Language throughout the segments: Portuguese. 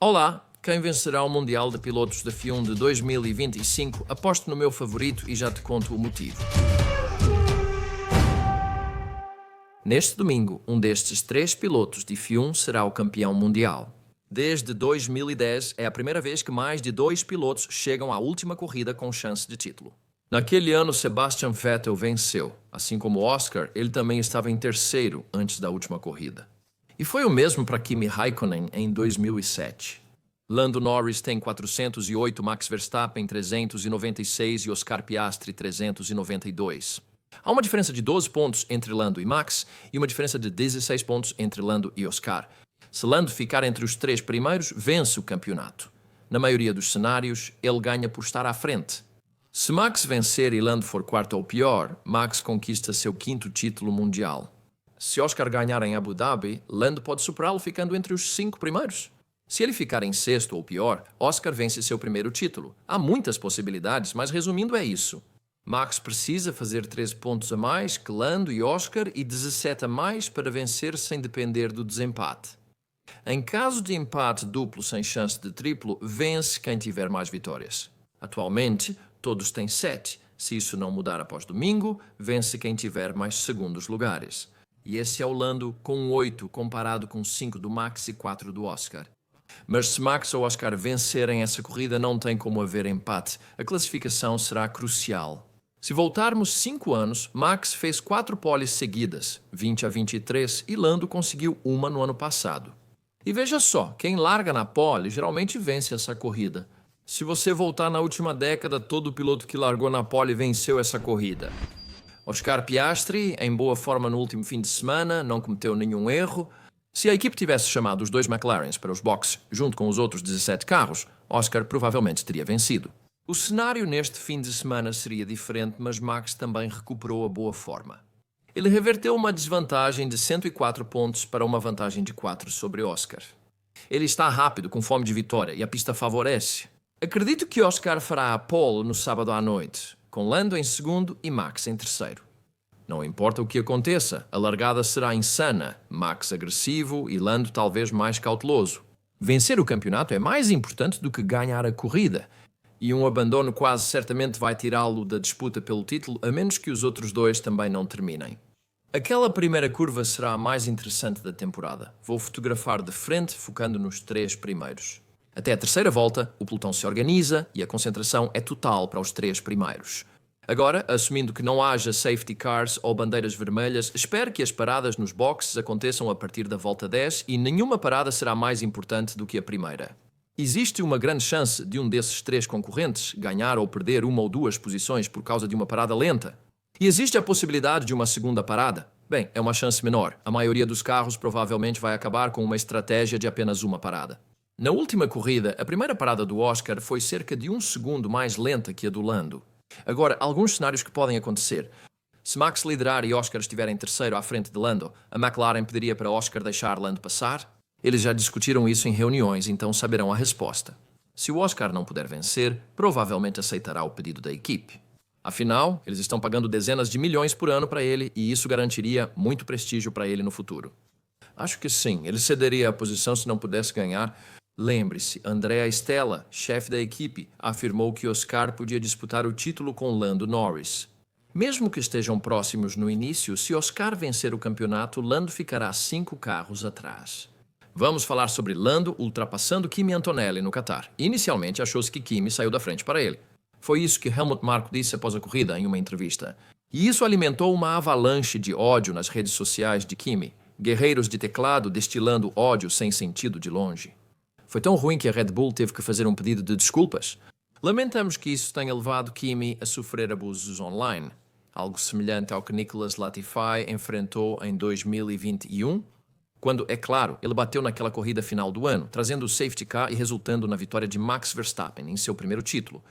Olá! Quem vencerá o Mundial de Pilotos de F1 de 2025? Aposto no meu favorito e já te conto o motivo. Neste domingo, um destes 3 pilotos de F1 será o campeão mundial. Desde 2010, é a primeira vez que mais de 2 pilotos chegam à última corrida com chance de título. Naquele ano, Sebastian Vettel venceu. Assim como Oscar, ele também estava em terceiro antes da última corrida. E foi o mesmo para Kimi Raikkonen em 2007. Lando Norris tem 408, Max Verstappen 396 e Oscar Piastri 392. Há uma diferença de 12 pontos entre Lando e Max e uma diferença de 16 pontos entre Lando e Oscar. Se Lando ficar entre os 3 primeiros, vence o campeonato. Na maioria dos cenários, ele ganha por estar à frente. Se Max vencer e Lando for quarto ou pior, Max conquista seu 5º título mundial. Se Oscar ganhar em Abu Dhabi, Lando pode superá-lo ficando entre os 5 primeiros. Se ele ficar em sexto ou pior, Oscar vence seu primeiro título. Há muitas possibilidades, mas resumindo é isso. Max precisa fazer 13 pontos a mais que Lando e Oscar e 17 a mais para vencer sem depender do desempate. Em caso de empate duplo sem chance de triplo, vence quem tiver mais vitórias. Atualmente, todos têm 7. Se isso não mudar após domingo, vence quem tiver mais segundos lugares. E esse é o Lando com 8 comparado com 5 do Max e 4 do Oscar. Mas se Max ou Oscar vencerem essa corrida, não tem como haver empate. A classificação será crucial. Se voltarmos 5 anos, Max fez 4 poles seguidas, 20 a 23, e Lando conseguiu uma no ano passado. E veja só, quem larga na pole geralmente vence essa corrida. Se você voltar na última década, todo piloto que largou na pole venceu essa corrida. Oscar Piastri, em boa forma no último fim de semana, não cometeu nenhum erro. Se a equipe tivesse chamado os 2 McLarens para os boxes junto com os outros 17 carros, Oscar provavelmente teria vencido. O cenário neste fim de semana seria diferente, mas Max também recuperou a boa forma. Ele reverteu uma desvantagem de 104 pontos para uma vantagem de 4 sobre Oscar. Ele está rápido, com fome de vitória, e a pista favorece. Acredito que Oscar fará a pole no sábado à noite, com Lando em segundo e Max em terceiro. Não importa o que aconteça, a largada será insana, Max agressivo e Lando talvez mais cauteloso. Vencer o campeonato é mais importante do que ganhar a corrida, e um abandono quase certamente vai tirá-lo da disputa pelo título, a menos que os outros 2 também não terminem. Aquela primeira curva será a mais interessante da temporada. Vou fotografar de frente, focando nos 3 primeiros. Até a terceira volta, o pelotão se organiza e a concentração é total para os 3 primeiros. Agora, assumindo que não haja safety cars ou bandeiras vermelhas, espero que as paradas nos boxes aconteçam a partir da volta 10 e nenhuma parada será mais importante do que a primeira. Existe uma grande chance de um desses 3 concorrentes ganhar ou perder 1 ou 2 posições por causa de uma parada lenta. E existe a possibilidade de uma segunda parada? Bem, é uma chance menor. A maioria dos carros provavelmente vai acabar com uma estratégia de apenas uma parada. Na última corrida, a primeira parada do Oscar foi cerca de 1 segundo mais lenta que a do Lando. Agora, alguns cenários que podem acontecer. Se Max liderar e Oscar estiver em terceiro à frente de Lando, a McLaren pediria para Oscar deixar Lando passar? Eles já discutiram isso em reuniões, então saberão a resposta. Se o Oscar não puder vencer, provavelmente aceitará o pedido da equipe. Afinal, eles estão pagando dezenas de milhões por ano para ele e isso garantiria muito prestígio para ele no futuro. Acho que sim, ele cederia a posição se não pudesse ganhar. Lembre-se, Andrea Stella, chefe da equipe, afirmou que Oscar podia disputar o título com Lando Norris. Mesmo que estejam próximos no início, se Oscar vencer o campeonato, Lando ficará 5 carros atrás. Vamos falar sobre Lando ultrapassando Kimi Antonelli no Qatar. Inicialmente achou-se que Kimi saiu da frente para ele. Foi isso que Helmut Marko disse após a corrida em uma entrevista. E isso alimentou uma avalanche de ódio nas redes sociais de Kimi. Guerreiros de teclado destilando ódio sem sentido de longe. Foi tão ruim que a Red Bull teve que fazer um pedido de desculpas. Lamentamos que isso tenha levado Kimi a sofrer abusos online, algo semelhante ao que Nicolas Latifi enfrentou em 2021, quando, é claro, ele bateu naquela corrida final do ano, trazendo o safety car e resultando na vitória de Max Verstappen em seu primeiro título.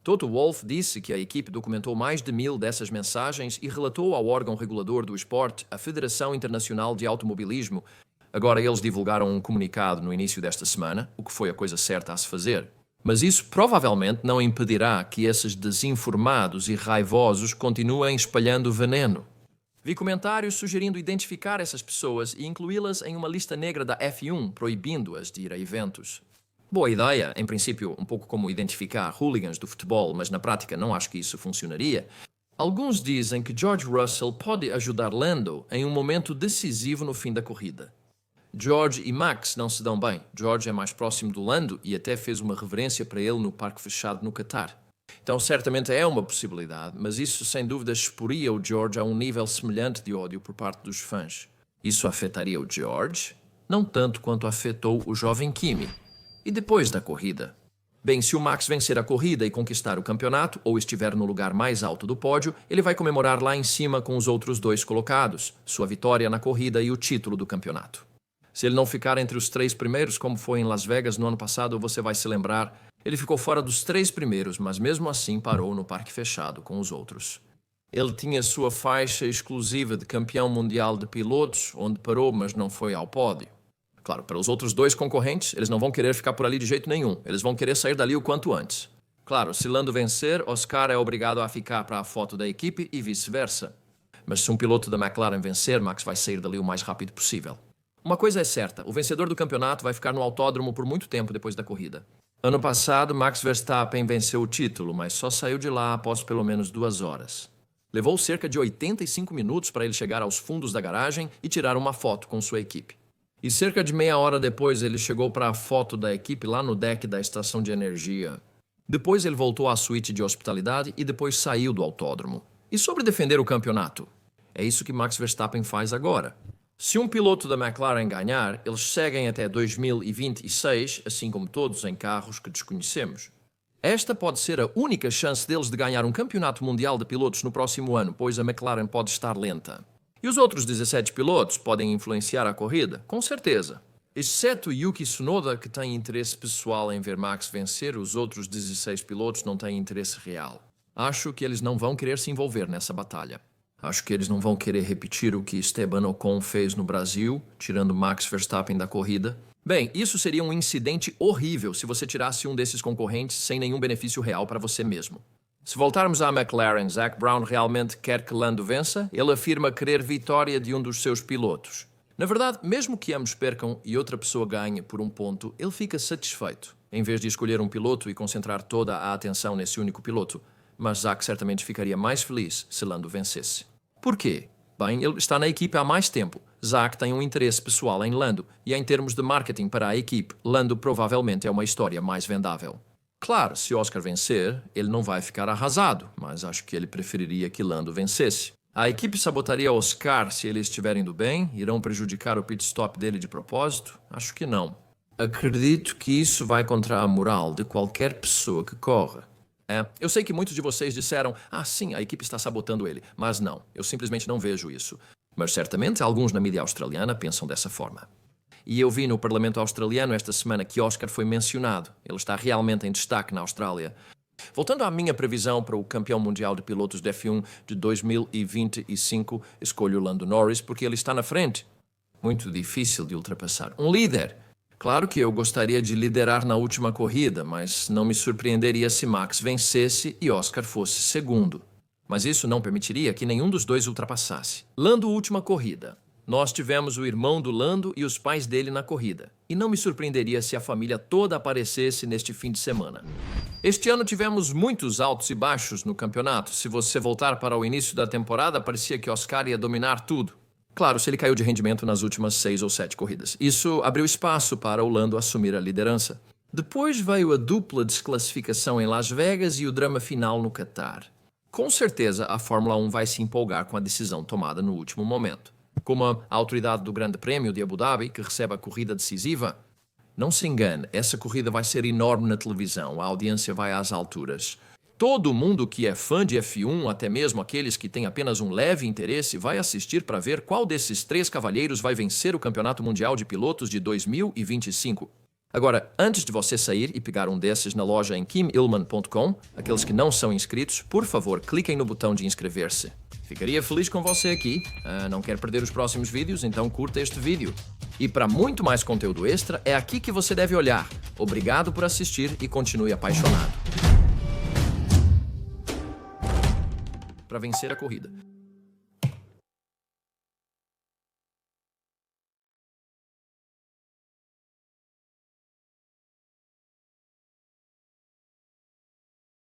Toto Wolff disse que a equipe documentou mais de 1000 dessas mensagens e relatou ao órgão regulador do esporte, a Federação Internacional de Automobilismo. Agora eles divulgaram um comunicado no início desta semana, o que foi a coisa certa a se fazer. Mas isso provavelmente não impedirá que esses desinformados e raivosos continuem espalhando veneno. Vi comentários sugerindo identificar essas pessoas e incluí-las em uma lista negra da F1, proibindo-as de ir a eventos. Boa ideia, em princípio, um pouco como identificar hooligans do futebol, mas na prática não acho que isso funcionaria. Alguns dizem que George Russell pode ajudar Lando em um momento decisivo no fim da corrida. George e Max não se dão bem. George é mais próximo do Lando e até fez uma reverência para ele no parque fechado no Qatar. Então certamente é uma possibilidade, mas isso sem dúvida exporia o George a um nível semelhante de ódio por parte dos fãs. Isso afetaria o George? Não tanto quanto afetou o jovem Kimi. E depois da corrida? Bem, se o Max vencer a corrida e conquistar o campeonato, ou estiver no lugar mais alto do pódio, ele vai comemorar lá em cima com os outros dois colocados, sua vitória na corrida e o título do campeonato. Se ele não ficar entre os 3 primeiros, como foi em Las Vegas no ano passado, você vai se lembrar, ele ficou fora dos 3 primeiros, mas mesmo assim parou no parque fechado com os outros. Ele tinha sua faixa exclusiva de campeão mundial de pilotos, onde parou, mas não foi ao pódio. Claro, para os outros 2 concorrentes, eles não vão querer ficar por ali de jeito nenhum. Eles vão querer sair dali o quanto antes. Claro, se Lando vencer, Oscar é obrigado a ficar para a foto da equipe e vice-versa. Mas se um piloto da McLaren vencer, Max vai sair dali o mais rápido possível. Uma coisa é certa, o vencedor do campeonato vai ficar no autódromo por muito tempo depois da corrida. Ano passado, Max Verstappen venceu o título, mas só saiu de lá após pelo menos 2 horas. Levou cerca de 85 minutos para ele chegar aos fundos da garagem e tirar uma foto com sua equipe. E cerca de meia hora depois ele chegou para a foto da equipe lá no deck da estação de energia. Depois ele voltou à suíte de hospitalidade e depois saiu do autódromo. E sobre defender o campeonato? É isso que Max Verstappen faz agora. Se um piloto da McLaren ganhar, eles seguem até 2026, assim como todos em carros que desconhecemos. Esta pode ser a única chance deles de ganhar um campeonato mundial de pilotos no próximo ano, pois a McLaren pode estar lenta. E os outros 17 pilotos podem influenciar a corrida? Com certeza. Exceto Yuki Tsunoda, que tem interesse pessoal em ver Max vencer, os outros 16 pilotos não têm interesse real. Acho que eles não vão querer se envolver nessa batalha. Acho que eles não vão querer repetir o que Esteban Ocon fez no Brasil, tirando Max Verstappen da corrida. Bem, isso seria um incidente horrível se você tirasse um desses concorrentes sem nenhum benefício real para você mesmo. Se voltarmos à McLaren, Zac Brown realmente quer que Lando vença? Ele afirma querer vitória de um dos seus pilotos. Na verdade, mesmo que ambos percam e outra pessoa ganhe por um ponto, ele fica satisfeito, em vez de escolher um piloto e concentrar toda a atenção nesse único piloto. Mas Zac certamente ficaria mais feliz se Lando vencesse. Por quê? Bem, ele está na equipe há mais tempo. Zac tem um interesse pessoal em Lando, e em termos de marketing para a equipe, Lando provavelmente é uma história mais vendável. Claro, se Oscar vencer, ele não vai ficar arrasado, mas acho que ele preferiria que Lando vencesse. A equipe sabotaria Oscar se ele estiver indo bem? Irão prejudicar o pit stop dele de propósito? Acho que não. Acredito que isso vai contra a moral de qualquer pessoa que corra. Eu sei que muitos de vocês disseram, sim, a equipe está sabotando ele. Mas não, eu simplesmente não vejo isso. Mas certamente alguns na mídia australiana pensam dessa forma. E eu vi no Parlamento Australiano esta semana que Oscar foi mencionado. Ele está realmente em destaque na Austrália. Voltando à minha previsão para o campeão mundial de pilotos de F1 de 2025, escolho Lando Norris porque ele está na frente. Muito difícil de ultrapassar. Um líder. Claro que eu gostaria de liderar na última corrida, mas não me surpreenderia se Max vencesse e Oscar fosse segundo. Mas isso não permitiria que nenhum dos dois ultrapassasse. Lando, última corrida. Nós tivemos o irmão do Lando e os pais dele na corrida. E não me surpreenderia se a família toda aparecesse neste fim de semana. Este ano tivemos muitos altos e baixos no campeonato. Se você voltar para o início da temporada, parecia que Oscar ia dominar tudo. Claro, se ele caiu de rendimento nas últimas 6 ou 7 corridas. Isso abriu espaço para o Lando assumir a liderança. Depois veio a dupla desclassificação em Las Vegas e o drama final no Qatar. Com certeza, a Fórmula 1 vai se empolgar com a decisão tomada no último momento. Como a autoridade do Grande Prémio de Abu Dhabi, que recebe a corrida decisiva. Não se engane, essa corrida vai ser enorme na televisão, a audiência vai às alturas. Todo mundo que é fã de F1, até mesmo aqueles que têm apenas um leve interesse, vai assistir para ver qual desses 3 cavalheiros vai vencer o Campeonato Mundial de Pilotos de 2025. Agora, antes de você sair e pegar um desses na loja em kimillman.com, aqueles que não são inscritos, por favor, cliquem no botão de inscrever-se. Ficaria feliz com você aqui. Não quer perder os próximos vídeos? Então curta este vídeo. E para muito mais conteúdo extra, é aqui que você deve olhar. Obrigado por assistir e continue apaixonado. Para vencer a corrida.